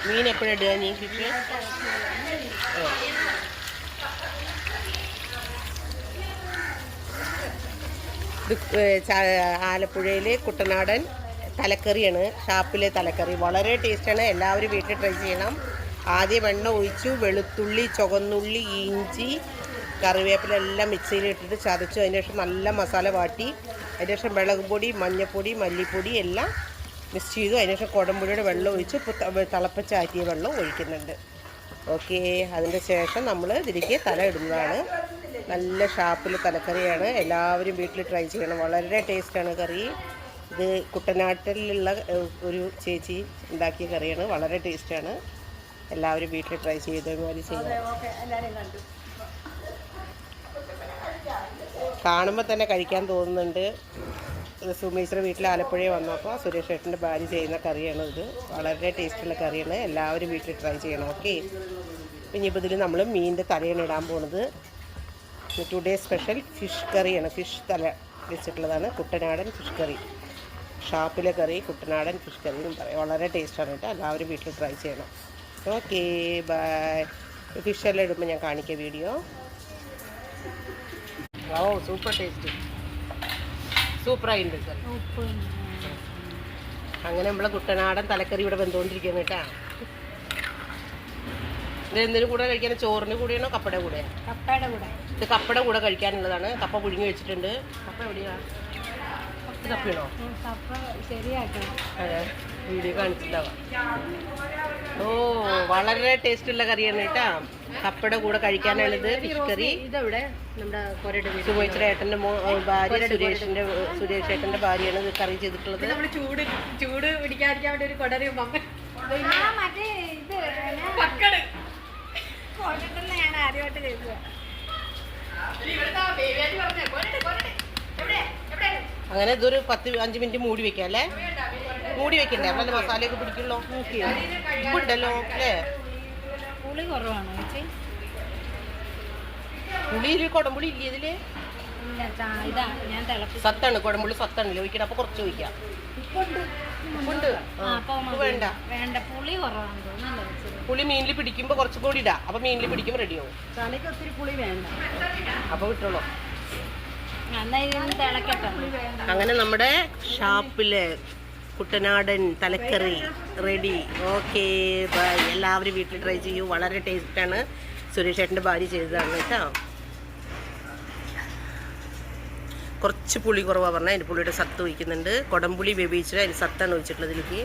മീൻ എപ്പോഴും ഇടുക നീ ഫിഷ്? ഇത് ആലപ്പുഴയിലെ കുട്ടനാടൻ തലക്കറിയാണ്. ഷാപ്പിലെ തലക്കറി വളരെ ടേസ്റ്റാണ്. എല്ലാവരും വീട്ടിൽ ട്രൈ ചെയ്യണം. ആദ്യം എണ്ണ ഒഴിച്ചു, വെളുത്തുള്ളി, ചുവന്നുള്ളി, ഇഞ്ചി, കറിവേപ്പില എല്ലാം മിക്സിയിൽ ഇട്ടിട്ട് ചതച്ചു. അതിന് ശേഷം നല്ല മസാല വാട്ടി, അതിന് ശേഷം മുളക് പൊടി, മഞ്ഞൾപ്പൊടി, മല്ലിപ്പൊടി എല്ലാം മിക്സ് ചെയ്തു. അതിന് ശേഷം കുടംപുളിയുടെ വെള്ളം ഒഴിച്ച് തിളപ്പിച്ചാറ്റിയ വെള്ളം ഒഴിക്കുന്നുണ്ട്. ഓക്കെ, അതിൻ്റെ ശേഷം നമ്മൾ ഇതിലേക്ക് തല ഇടുന്നതാണ്. നല്ല ഷാപ്പിൽ തലക്കറിയാണ്. എല്ലാവരും വീട്ടിൽ ട്രൈ ചെയ്യണം. വളരെ ടേസ്റ്റാണ് കറി. ഇത് കുട്ടനാട്ടിലുള്ള ഒരു ചേച്ചി ഉണ്ടാക്കിയ കറിയാണ്. വളരെ ടേസ്റ്റാണ്. എല്ലാവരും വീട്ടിൽ ട്രൈ ചെയ്തമാതിരി ചെയ്യാം. കാണുമ്പോൾ തന്നെ കഴിക്കാൻ തോന്നുന്നുണ്ട്. സുമേശ്വര വീട്ടിൽ ആലപ്പുഴയിൽ വന്നപ്പോൾ സുരേഷ് ഏട്ടൻ്റെ ഭാര്യ ചെയ്യുന്ന കറിയാണ് ഇത്. വളരെ ടേസ്റ്റുള്ള കറിയാണ്. എല്ലാവരും വീട്ടിൽ ട്രൈ ചെയ്യണം. ഓക്കെ, പിന്നെ ഇപ്പോൾ ഇതിൽ നമ്മൾ മീനിൻ്റെ തലയാണ് ഇടാൻ പോകുന്നത്. ടുഡേ സ്പെഷ്യൽ ഫിഷ് കറിയാണ്. ഫിഷ് തല വെച്ചിട്ടുള്ളതാണ്. കുട്ടനാടൻ ഫിഷ് കറി, ഷാപ്പിലെ കറി കുട്ടനാടൻ ഫിഷ് കറി എന്നും പറയും. വളരെ ടേസ്റ്റാണ് കേട്ടോ. എല്ലാവരും വീട്ടിൽ ട്രൈ ചെയ്യണം. Okay, by. ഫിഷെല്ലാം ഇടുമ്പോൾ ഞാൻ കാണിക്കാം വീഡിയോ. ഓ, സൂപ്പർ ടേസ്റ്റ്, സൂപ്പറായിട്ടുണ്ട് കറി. അങ്ങനെ നമ്മളെ കുട്ടനാടൻ തലക്കറി ഇവിടെ വെന്തുകൊണ്ടിരിക്കുന്നു കേട്ടാ. ഇത് എന്തിനു കൂടെ കഴിക്കാൻ? ചോറിന് കൂടെയാണോ കപ്പയുടെ കൂടെ? കപ്പയുടെ കൂടെ. ഇത് കപ്പയുടെ കൂടെ കഴിക്കാനുള്ളതാണ്. കപ്പ പുഴുങ്ങി വെച്ചിട്ടുണ്ട്. കപ്പ എവിടെയാ? കപ്പയാണോ? കപ്പ ശരിയാക്കണം. അതെ, വീഡിയോ കാണിച്ചിട്ടുണ്ടാവാം. ഓ, വളരെ ടേസ്റ്റുള്ള കറിയാണ് കേട്ടാ. കപ്പയുടെ കൂടെ കഴിക്കാനുള്ളത് ഫിഷ് കറി. ഇതെവിടെ? നമ്മുടെ സുമേശ്വര ഏട്ടൻ്റെ ഭാര്യ, സുരേഷ് ഏട്ടൻ്റെ ഭാര്യയാണ് ഇത് കറി ചെയ്തിട്ടുള്ളത്. നമ്മൾ ചൂട് പിടിക്കാതിരിക്കാൻ വേണ്ടി ഒരു കൊടറിയും ഞാൻ ആദ്യമായിട്ട് കേൾക്കുക. അങ്ങനെ ഇതൊരു 10-5 മിനിറ്റ് മൂടി വെക്കാം അല്ലേ? മൂടി വെക്കണ്ടേ? നല്ല മസാലയൊക്കെ പിടിക്കുള്ളൂ. ഉപ്പുണ്ടല്ലോ അല്ലേ? പുളി കുറവാണോ ചേച്ചി? പുളി കുടംപുളി ഇല്ലേ ഇതില്? സത്താണ്, കുടംപുളി സത്താണല്ലേ ഒഴിക്കണം. അപ്പൊ കുറച്ച് ഒഴിക്കാം. ഉപ്പുണ്ട്. വേണ്ട വേണ്ട, പുളി കുറവാണ് തോന്നുന്നല്ലോ. പുളി മീനിൽ പിടിക്കുമ്പോ കുറച്ചും കൂടി ഇടാം. അപ്പൊ മീനിൽ പിടിക്കുമ്പോൾ റെഡിയാവും. തലയ്ക്ക് ഒത്തിരി പുളി വേണ്ട. അപ്പൊ വിട്ടോളൂ. തിളക്കട്ടെ. അങ്ങനെ നമ്മുടെ ഷാപ്പിലെ കുട്ടനാടൻ തലക്കറി റെഡി. Okay, by. എല്ലാവരും വീട്ടിൽ ട്രൈ ചെയ്യൂ. വളരെ ടേസ്റ്റാണ്. സുരേഷ് ഏട്ടൻ്റെ ഭാര്യ ചെയ്തതാണ് കേട്ടോ. കുറച്ച് പുളി കുറവാണ് പറഞ്ഞാൽ അതിൻ്റെ പുളിയുടെ സത്ത് ഒഴിക്കുന്നുണ്ട്. കുടംപുളി വേവിച്ചിട്ട് അതിന് സത്താണ് ഒഴിച്ചിട്ടുള്ളത് ഇതിലേക്ക്.